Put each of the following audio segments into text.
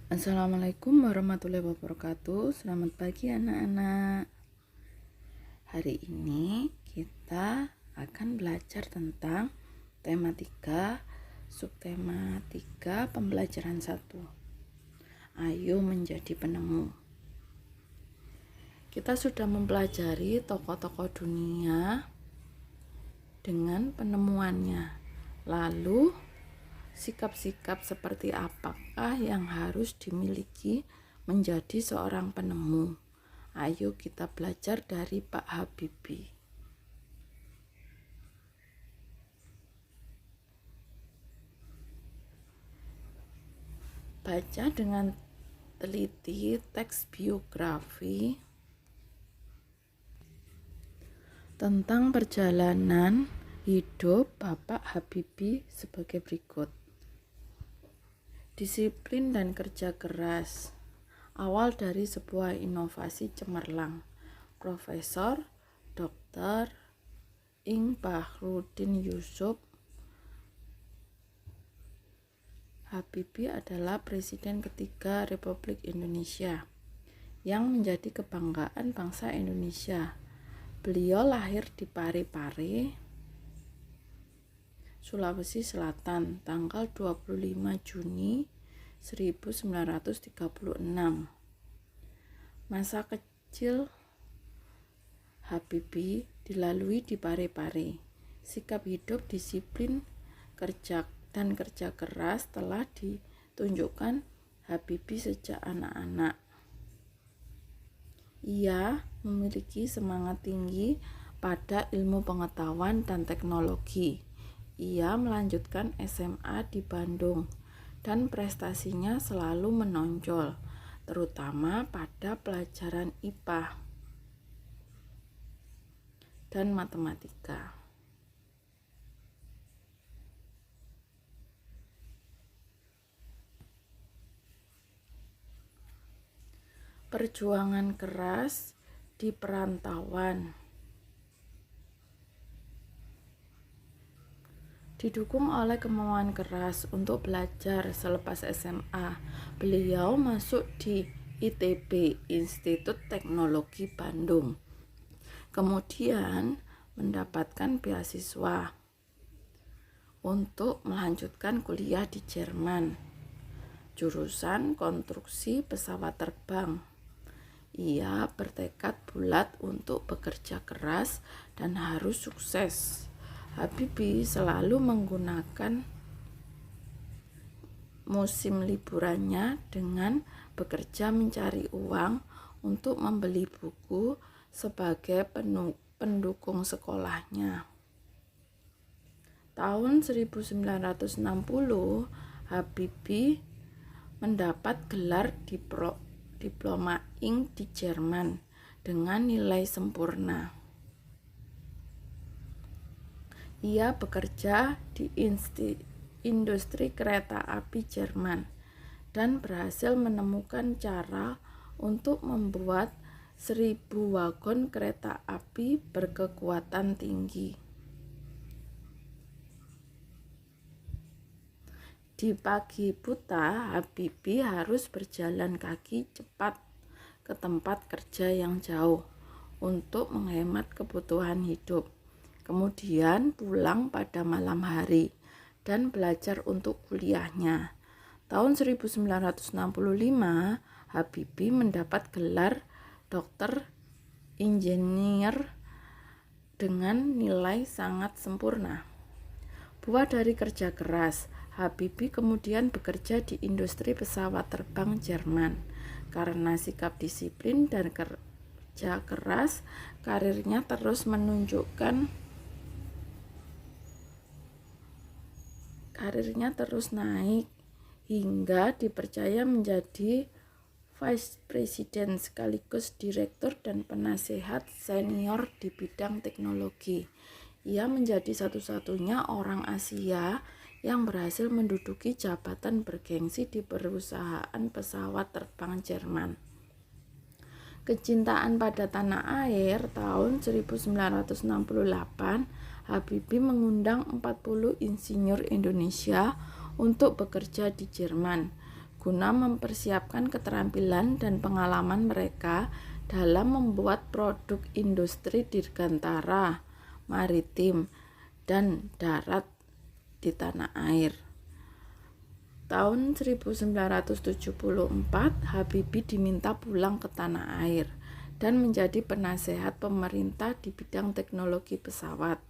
Assalamualaikum warahmatullahi wabarakatuh. Selamat pagi anak-anak. Hari ini kita akan belajar tentang tema 3, subtema 3 pembelajaran 1. Ayo menjadi penemu. Kita sudah mempelajari tokoh-tokoh dunia dengan penemuannya. Lalu sikap-sikap seperti apakah yang harus dimiliki menjadi seorang penemu? Ayo kita belajar dari Pak Habibie. Baca dengan teliti teks biografi tentang perjalanan hidup Bapak Habibie sebagai berikut. Disiplin dan kerja keras awal dari sebuah inovasi cemerlang. Profesor Dr. Ing Bahruddin Yusuf Habibie adalah Presiden ketiga Republik Indonesia yang menjadi kebanggaan bangsa Indonesia. Beliau lahir di Parepare, Sulawesi Selatan, tanggal 25 Juni 1936. Masa kecil Habibie dilalui di Parepare. Sikap hidup, disiplin, kerja keras telah ditunjukkan Habibie sejak anak-anak. Ia memiliki semangat tinggi pada ilmu pengetahuan dan teknologi. Ia melanjutkan SMA di Bandung dan prestasinya selalu menonjol, terutama pada pelajaran IPA dan matematika. Perjuangan keras di perantauan. Didukung oleh kemauan keras untuk belajar selepas SMA, beliau masuk di ITB, Institut Teknologi Bandung. Kemudian mendapatkan beasiswa untuk melanjutkan kuliah di Jerman, jurusan konstruksi pesawat terbang. Ia bertekad bulat untuk bekerja keras dan harus sukses. Habibie selalu menggunakan musim liburannya dengan bekerja mencari uang untuk membeli buku sebagai pendukung sekolahnya. Tahun 1960, Habibie mendapat gelar diploma Ing di Jerman dengan nilai sempurna. Ia bekerja di industri kereta api Jerman dan berhasil menemukan cara untuk membuat 1000 wagon kereta api berkekuatan tinggi. Di pagi buta, Habibie harus berjalan kaki cepat ke tempat kerja yang jauh untuk menghemat kebutuhan hidup. Kemudian pulang pada malam hari dan belajar untuk kuliahnya. Tahun 1965, Habibie mendapat gelar dokter insinyur dengan nilai sangat sempurna. Buah dari kerja keras, Habibie kemudian bekerja di industri pesawat terbang Jerman. Karena sikap disiplin dan kerja keras, karirnya terus naik hingga dipercaya menjadi Vice President sekaligus direktur dan penasehat senior di bidang teknologi. Ia menjadi satu-satunya orang Asia yang berhasil menduduki jabatan bergengsi di perusahaan pesawat terbang Jerman. Kecintaan pada tanah air. Tahun 1968, Habibie mengundang 40 insinyur Indonesia untuk bekerja di Jerman guna mempersiapkan keterampilan dan pengalaman mereka dalam membuat produk industri dirgantara, maritim, dan darat di tanah air. Tahun 1974, Habibie diminta pulang ke tanah air dan menjadi penasehat pemerintah di bidang teknologi pesawat.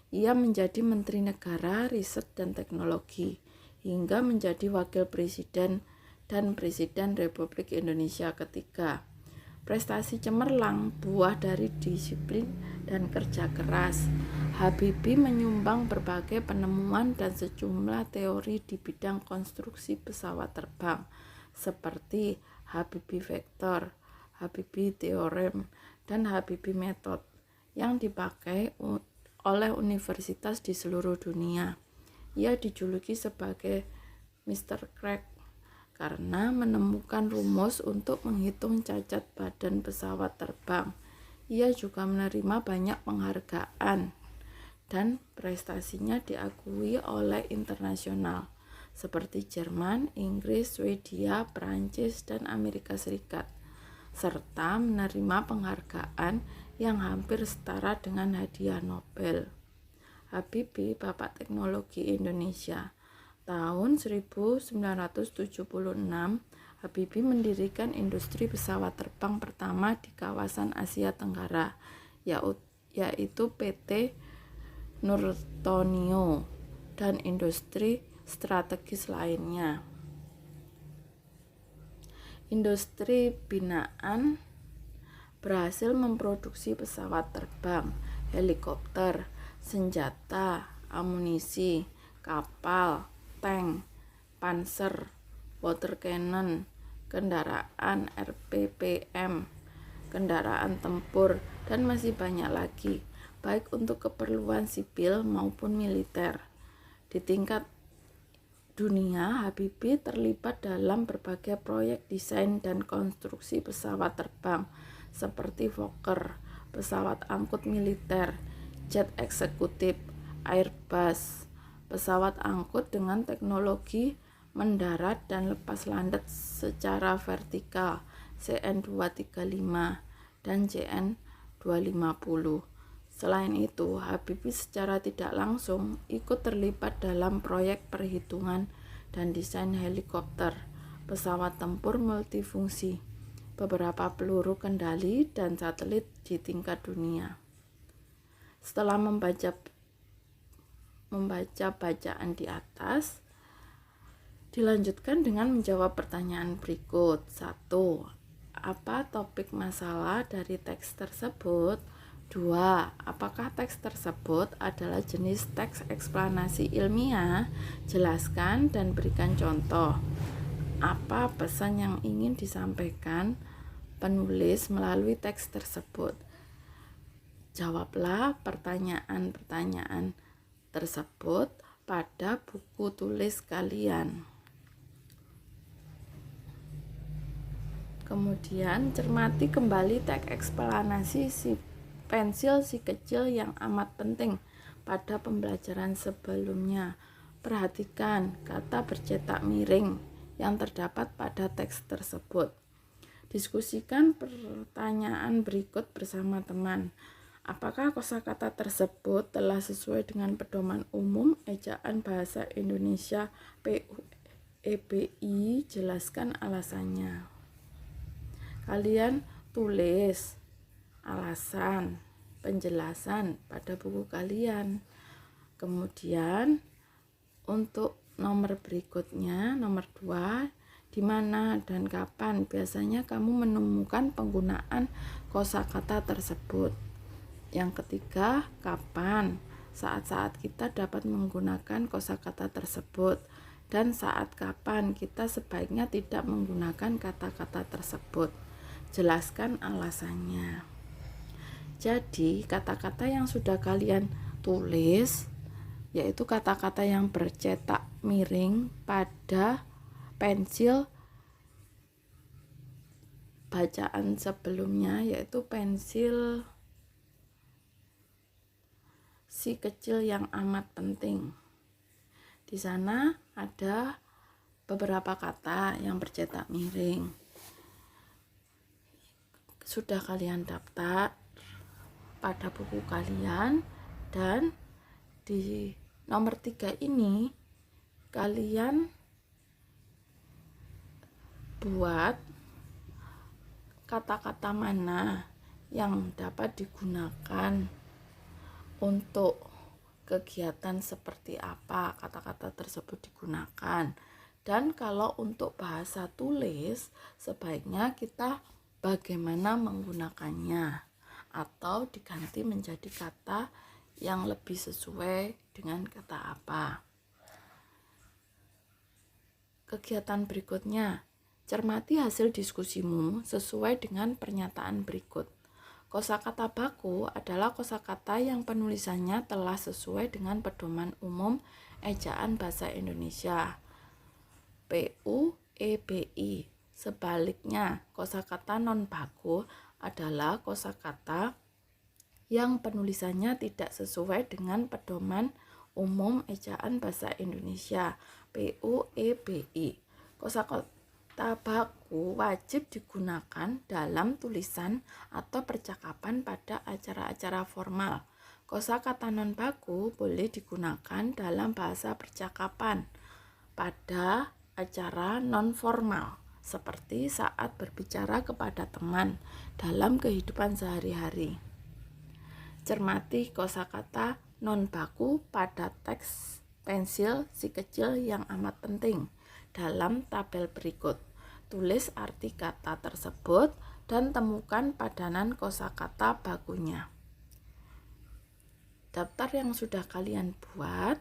Ia menjadi Menteri Negara Riset dan Teknologi hingga menjadi Wakil Presiden dan Presiden Republik Indonesia ketiga. Prestasi cemerlang buah dari disiplin dan kerja keras. Habibie menyumbang berbagai penemuan dan sejumlah teori di bidang konstruksi pesawat terbang seperti Habibie Vector, Habibie Theorem, dan Habibie Method yang dipakai oleh universitas di seluruh dunia. Ia dijuluki sebagai Mr. Crack karena menemukan rumus untuk menghitung cacat badan pesawat terbang. Ia juga menerima banyak penghargaan dan prestasinya diakui oleh internasional seperti Jerman, Inggris, Swedia, Perancis, dan Amerika Serikat, serta menerima penghargaan yang hampir setara dengan hadiah Nobel. Habibie, Bapak Teknologi Indonesia. Tahun 1976, Habibie mendirikan industri pesawat terbang pertama di kawasan Asia Tenggara, yaitu PT Nurtonio dan industri strategis lainnya. Industri binaan berhasil memproduksi pesawat terbang, helikopter, senjata, amunisi, kapal, tank, panser, water cannon, kendaraan RPPM, kendaraan tempur, dan masih banyak lagi, baik untuk keperluan sipil maupun militer. Di tingkat dunia, Habibie terlibat dalam berbagai proyek desain dan konstruksi pesawat terbang seperti Fokker, pesawat angkut militer, jet eksekutif, Airbus, pesawat angkut dengan teknologi mendarat dan lepas landas secara vertikal CN-235 dan CN-250. Selain itu, Habibie secara tidak langsung ikut terlibat dalam proyek perhitungan dan desain helikopter, pesawat tempur multifungsi, beberapa peluru kendali, dan satelit di tingkat dunia. Setelah membaca bacaan di atas, dilanjutkan dengan menjawab pertanyaan berikut. 1. Apa topik masalah dari teks tersebut? 2. Apakah teks tersebut adalah jenis teks eksplanasi ilmiah? Jelaskan dan berikan contoh. Apa pesan yang ingin disampaikan penulis melalui teks tersebut? Jawablah pertanyaan-pertanyaan tersebut pada buku tulis kalian. Kemudian cermati kembali teks eksplanasi pensil si kecil yang amat penting pada pembelajaran sebelumnya. Perhatikan kata bercetak miring yang terdapat pada teks tersebut. Diskusikan pertanyaan berikut bersama teman. Apakah kosakata tersebut telah sesuai dengan pedoman umum ejaan bahasa Indonesia PUEBI? Jelaskan alasannya. Kalian tulis alasan, penjelasan pada buku kalian. Kemudian untuk nomor berikutnya, nomor 2, di mana dan kapan biasanya kamu menemukan penggunaan kosakata tersebut. Yang ketiga, kapan saat-saat kita dapat menggunakan kosakata tersebut, dan saat kapan kita sebaiknya tidak menggunakan kata-kata tersebut. Jelaskan alasannya. Jadi, kata-kata yang sudah kalian tulis yaitu kata-kata yang bercetak miring pada pensil bacaan sebelumnya, yaitu pensil si kecil yang amat penting. Di sana ada beberapa kata yang bercetak miring. Sudah kalian daftar pada buku kalian, dan di nomor 3 ini kalian buat kata-kata mana yang dapat digunakan untuk kegiatan seperti apa kata-kata tersebut digunakan. Dan kalau untuk bahasa tulis, sebaiknya kita bagaimana menggunakannya, atau diganti menjadi kata yang lebih sesuai dengan kata apa. Kegiatan berikutnya, cermati hasil diskusimu sesuai dengan pernyataan berikut. Kosakata baku adalah kosakata yang penulisannya telah sesuai dengan pedoman umum ejaan bahasa Indonesia PUEBI. Sebaliknya, kosakata non baku adalah kosakata yang penulisannya tidak sesuai dengan pedoman umum ejaan bahasa Indonesia PUEBI. Kosakata baku wajib digunakan dalam tulisan atau percakapan pada acara-acara formal. Kosakata non baku boleh digunakan dalam bahasa percakapan pada acara non formal, seperti saat berbicara kepada teman dalam kehidupan sehari-hari. Cermati kosakata non baku pada teks pensil si kecil yang amat penting dalam tabel berikut. Tulis arti kata tersebut dan temukan padanan kosakata bakunya. Daftar yang sudah kalian buat,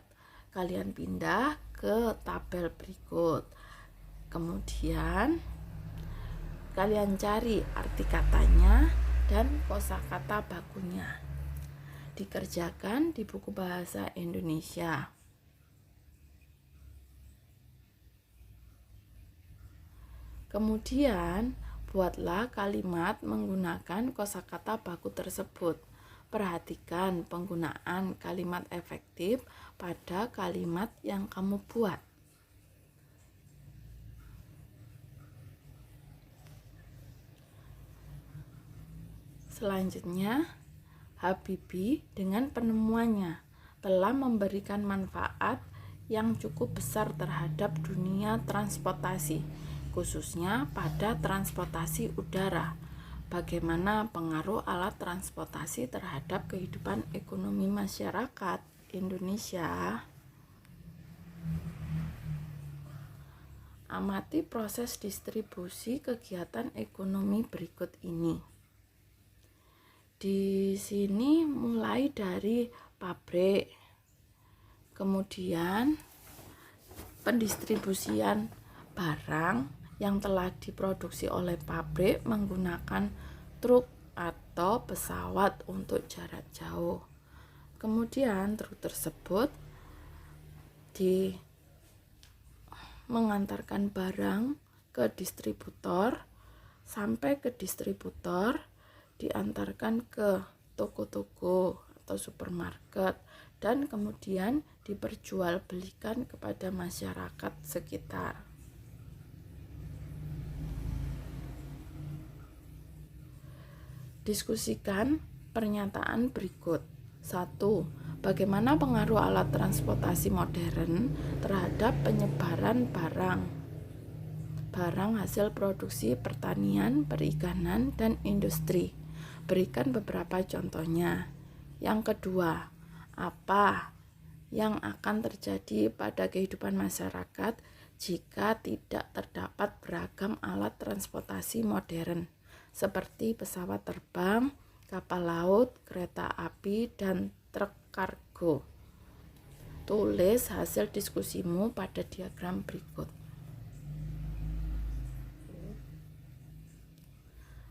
kalian pindah ke tabel berikut. Kemudian kalian cari arti katanya dan kosakata bakunya. Dikerjakan di buku bahasa Indonesia. Kemudian buatlah kalimat menggunakan kosakata baku tersebut. Perhatikan penggunaan kalimat efektif pada kalimat yang kamu buat. Selanjutnya, Habibie dengan penemuannya telah memberikan manfaat yang cukup besar terhadap dunia transportasi, khususnya pada transportasi udara. Bagaimana pengaruh alat transportasi terhadap kehidupan ekonomi masyarakat Indonesia? Amati proses distribusi kegiatan ekonomi berikut ini. Di sini mulai dari pabrik, kemudian pendistribusian barang yang telah diproduksi oleh pabrik menggunakan truk atau pesawat untuk jarak jauh. Kemudian truk tersebut mengantarkan barang ke distributor, sampai ke distributor diantarkan ke toko-toko atau supermarket, dan kemudian diperjualbelikan kepada masyarakat sekitar. Diskusikan pernyataan berikut. 1. Bagaimana pengaruh alat transportasi modern terhadap penyebaran barang hasil produksi pertanian, perikanan, dan industri? Berikan beberapa contohnya. Yang kedua, apa yang akan terjadi pada kehidupan masyarakat jika tidak terdapat beragam alat transportasi modern seperti pesawat terbang, kapal laut, kereta api, dan truk kargo? Tulis hasil diskusimu pada diagram berikut.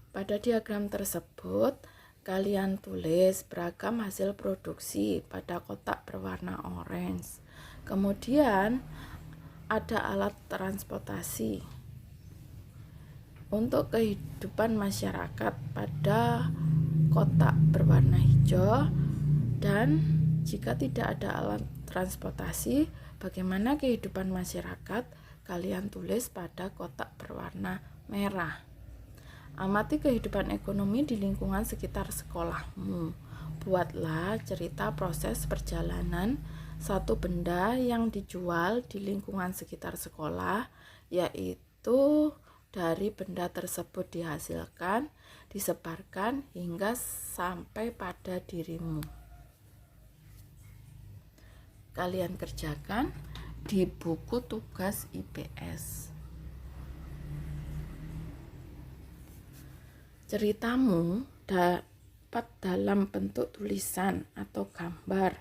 Pada diagram tersebut, kalian tulis beragam hasil produksi pada kotak berwarna orange. Kemudian ada alat transportasi untuk kehidupan masyarakat pada kotak berwarna hijau. Dan jika tidak ada alat transportasi, bagaimana kehidupan masyarakat kalian tulis pada kotak berwarna merah. Amati kehidupan ekonomi di lingkungan sekitar sekolahmu. Buatlah cerita proses perjalanan satu benda yang dijual di lingkungan sekitar sekolah, yaitu dari benda tersebut dihasilkan, disebarkan, hingga sampai pada dirimu. Kalian kerjakan di buku tugas IPS. Ceritamu dapat dalam bentuk tulisan atau gambar.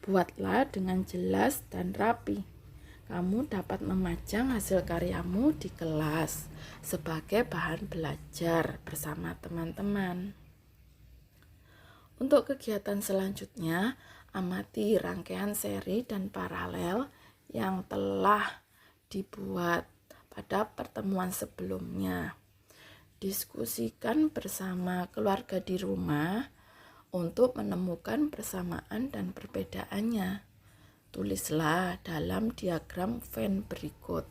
Buatlah dengan jelas dan rapi. Kamu dapat memajang hasil karyamu di kelas sebagai bahan belajar bersama teman-teman. Untuk kegiatan selanjutnya, amati rangkaian seri dan paralel yang telah dibuat pada pertemuan sebelumnya. Diskusikan bersama keluarga di rumah untuk menemukan persamaan dan perbedaannya. Tulislah dalam diagram Venn berikut.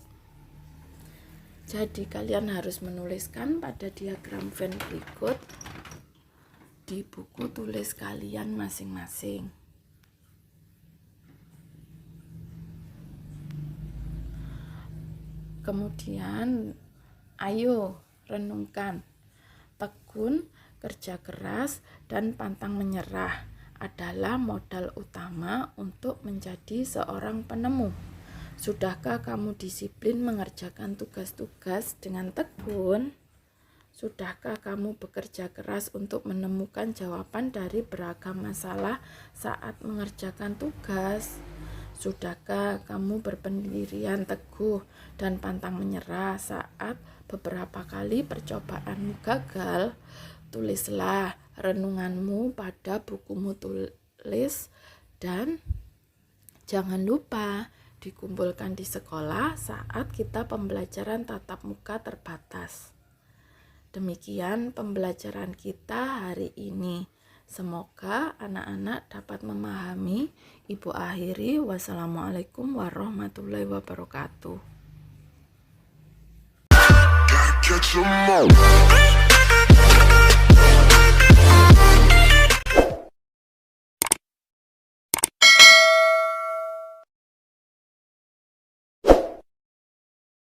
Jadi kalian harus menuliskan pada diagram Venn berikut di buku tulis kalian masing-masing. Kemudian ayo renungkan. Tekun, kerja keras, dan pantang menyerah adalah modal utama untuk menjadi seorang penemu. Sudahkah kamu disiplin mengerjakan tugas-tugas dengan tekun? Sudahkah kamu bekerja keras untuk menemukan jawaban dari beragam masalah saat mengerjakan tugas? Sudahkah kamu berpendirian teguh dan pantang menyerah saat beberapa kali percobaanmu gagal? Tulislah renunganmu pada bukumu tulis dan jangan lupa dikumpulkan di sekolah saat kita pembelajaran tatap muka terbatas. Demikian pembelajaran kita hari ini. Semoga anak-anak dapat memahami. Ibu akhiri, wassalamualaikum warahmatullahi wabarakatuh.